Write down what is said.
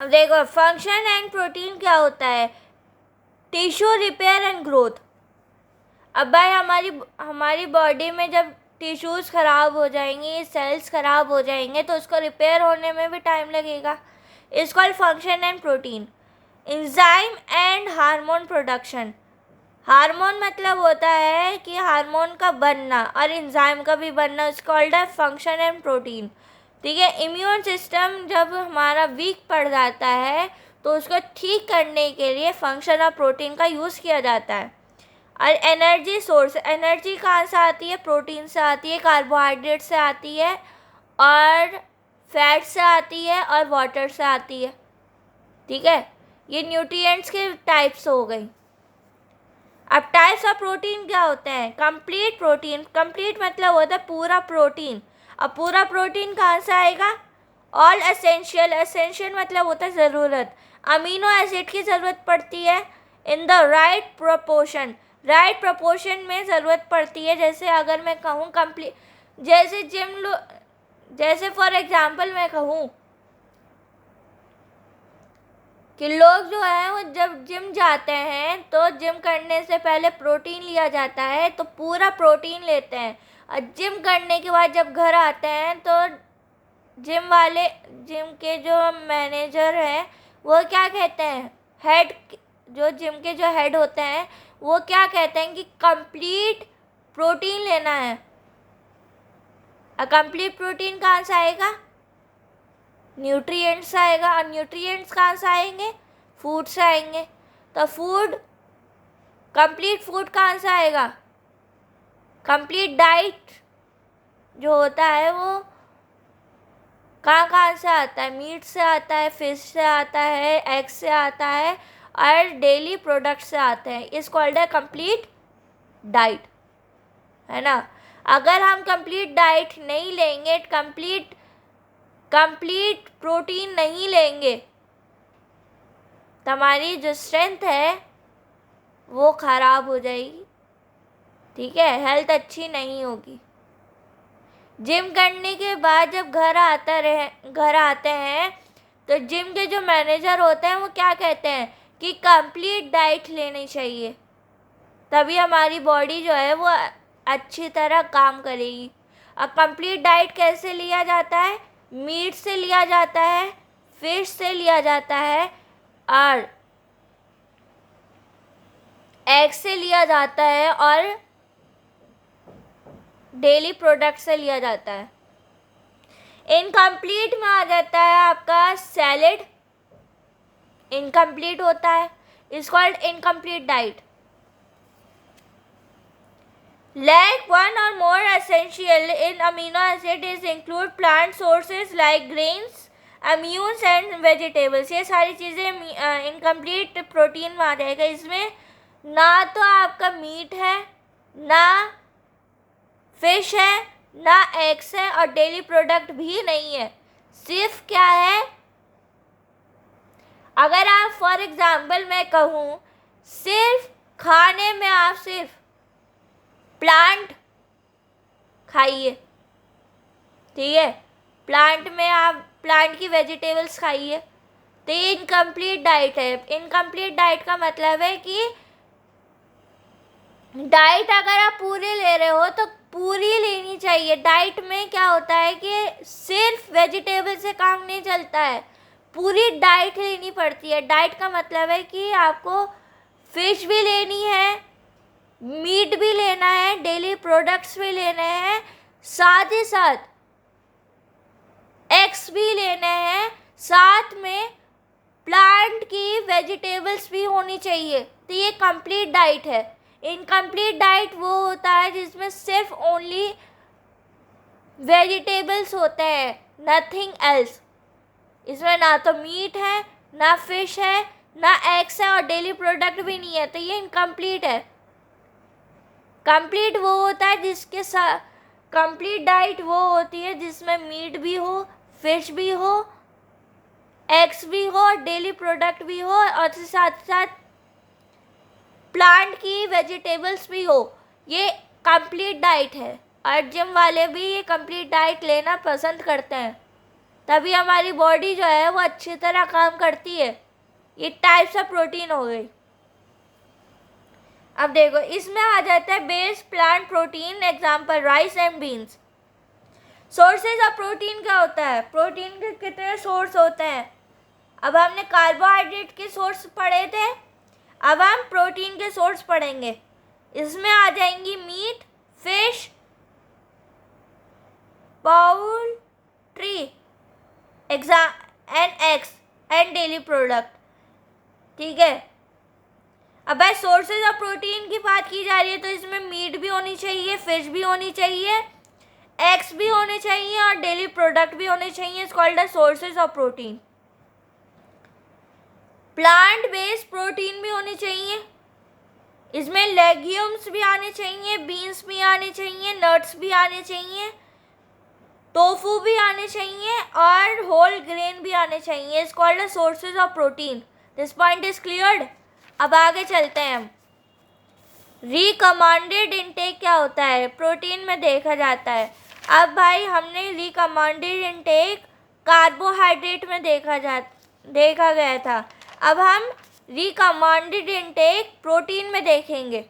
अब देखो function and protein क्या होता है, टिश्यू रिपेयर एंड ग्रोथ। अब भाई हमारी बॉडी में जब टिश्यूज़ ख़राब हो जाएंगी, सेल्स ख़राब हो जाएंगे, तो उसको रिपेयर होने में भी टाइम लगेगा। It's called function and protein. Enzyme and hormone production. Hormone मतलब होता है कि हार्मोन का बनना और एंजाइम का भी बनना, इट्स कॉल्ड है फंक्शन एंड प्रोटीन। ठीक है। इम्यून सिस्टम जब हमारा वीक पड़ जाता है तो उसको ठीक करने के लिए फंक्शन और प्रोटीन का यूज़ किया जाता है। और एनर्जी सोर्स, एनर्जी कहाँ से आती है, प्रोटीन से आती है, कार्बोहाइड्रेट से आती है, और फैट से आती है, और वाटर से आती है। ठीक है। ये न्यूट्रिएंट्स के टाइप्स हो गई। अब टाइप्स ऑफ प्रोटीन क्या होते हैं, कंप्लीट प्रोटीन। कंप्लीट मतलब होता है पूरा प्रोटीन। अब पूरा प्रोटीन कहाँ से आएगा, ऑल एसेंशियल। एसेंशियल मतलब होता है ज़रूरत। अमीनो एसिड की ज़रूरत पड़ती है in the right proportion. Right proportion में ज़रूरत पड़ती है। जैसे अगर मैं कहूँ कंप्लीट, जैसे फॉर एग्जांपल मैं कहूँ कि लोग जो है वो जब जिम जाते हैं तो जिम करने से पहले प्रोटीन लिया जाता है, तो पूरा प्रोटीन लेते हैं। और जिम करने के बाद जब घर आते हैं तो जिम के जो मैनेजर हैं वो क्या कहते हैं, हेड, जो जिम के जो हेड होते हैं वो क्या कहते हैं कि कंप्लीट प्रोटीन लेना है। और कंप्लीट प्रोटीन कहाँ से आएगा, न्यूट्रिएंट्स आएगा। और न्यूट्रिएंट्स कहाँ से आएंगे, फूड से आएंगे। तो फूड, कंप्लीट फूड कहाँ से आएगा, कंप्लीट डाइट जो होता है वो कहाँ से आता है, मीट से आता है, फिश से आता है, एग से आता है, और डेली प्रोडक्ट से आते हैं। इस कॉल्ड है कंप्लीट डाइट, है ना। अगर हम कंप्लीट डाइट नहीं लेंगे, कंप्लीट प्रोटीन नहीं लेंगे, तो हमारी जो स्ट्रेंथ है वो ख़राब हो जाएगी। ठीक है, हेल्थ अच्छी नहीं होगी। जिम करने के बाद जब घर आते हैं तो जिम के जो मैनेजर होते हैं वो क्या कहते हैं कि कंप्लीट डाइट लेनी चाहिए, तभी हमारी बॉडी जो है वो अच्छी तरह काम करेगी। और कंप्लीट डाइट कैसे लिया जाता है, मीट से लिया जाता है, फिश से लिया जाता है, और एग से लिया जाता है, और डेली प्रोडक्ट से लिया जाता है। इनकम्प्लीट में आ जाता है आपका सैलेड, इनकम्प्लीट होता है, it's called incomplete diet. Lack one or more essential in amino acid is include plant sources like grains, amines and vegetables। ये सारी चीज़ें इनकम्प्लीट प्रोटीन में आ जाएगा। इसमें ना तो आपका मीट है, ना फिश है, ना एग्स है, और डेली प्रोडक्ट भी नहीं है। सिर्फ क्या है, अगर आप फॉर एग्जांपल मैं कहूँ सिर्फ खाने में आप सिर्फ प्लांट खाइए, ठीक है, प्लांट में आप प्लांट की वेजिटेबल्स खाइए, तो ये इनकम्प्लीट डाइट है। इनकम्प्लीट डाइट का मतलब है कि डाइट अगर आप पूरी ले रहे हो तो पूरी लेनी चाहिए। डाइट में क्या होता है कि सिर्फ वेजिटेबल से काम नहीं चलता है, पूरी डाइट लेनी पड़ती है। डाइट का मतलब है कि आपको फिश भी लेनी है, मीट भी लेना है, डेली प्रोडक्ट्स भी लेने हैं, साथ ही साथ एग्स भी लेने हैं, साथ में प्लांट की वेजिटेबल्स भी होनी चाहिए। तो ये कंप्लीट डाइट है। इनकम्प्लीट डाइट वो होता है जिसमें सिर्फ ओनली वेजिटेबल्स होते हैं, नथिंग एल्स। इसमें ना तो मीट है, ना फिश है, ना एग्स है, और डेली प्रोडक्ट भी नहीं है, तो ये इनकम्प्लीट है। कंप्लीट वो होता है जिसके साथ, कंप्लीट डाइट वो होती है जिसमें मीट भी हो, फिश भी हो, एग्स भी हो, और डेली प्रोडक्ट भी हो, और साथ साथ प्लांट की वेजिटेबल्स भी हो। ये कंप्लीट डाइट है, और जिम वाले भी ये कंप्लीट डाइट लेना पसंद करते हैं। तभी हमारी बॉडी जो है वो अच्छी तरह काम करती है। ये टाइप्स ऑफ प्रोटीन हो गई। अब देखो इसमें आ जाता है base plant protein, example rice and beans. Sources of protein क्या होता है? प्रोटीन के कितने सोर्स होते हैं? अब हमने कार्बोहाइड्रेट के सोर्स पढ़े थे, अब हम प्रोटीन के सोर्स पढ़ेंगे। इसमें आ जाएंगी meat, fish, poultry and eggs and dairy product. ठीक है। अब भाई सोर्सेज ऑफ प्रोटीन की बात की जा रही है तो इसमें मीट भी होनी चाहिए, फिश भी होनी चाहिए, एग्स भी होने चाहिए और डेयरी प्रोडक्ट भी होने चाहिए। It's called as sources of protein. Plant based protein भी होनी चाहिए, इसमें लेग्यूम्स भी आने चाहिए, बीन्स भी आने चाहिए, नट्स भी आने चाहिए, टोफू भी आने चाहिए और होल ग्रेन भी आने चाहिए। It's called as sources of protein. This point is cleared. अब आगे चलते हैं हम। रिकमेंडेड इनटेक क्या होता है? प्रोटीन में देखा जाता है। अब भाई हमने रिकमेंडेड इनटेक कार्बोहाइड्रेट में देखा गया था। अब हम रिकमेंडेड इनटेक प्रोटीन में देखेंगे।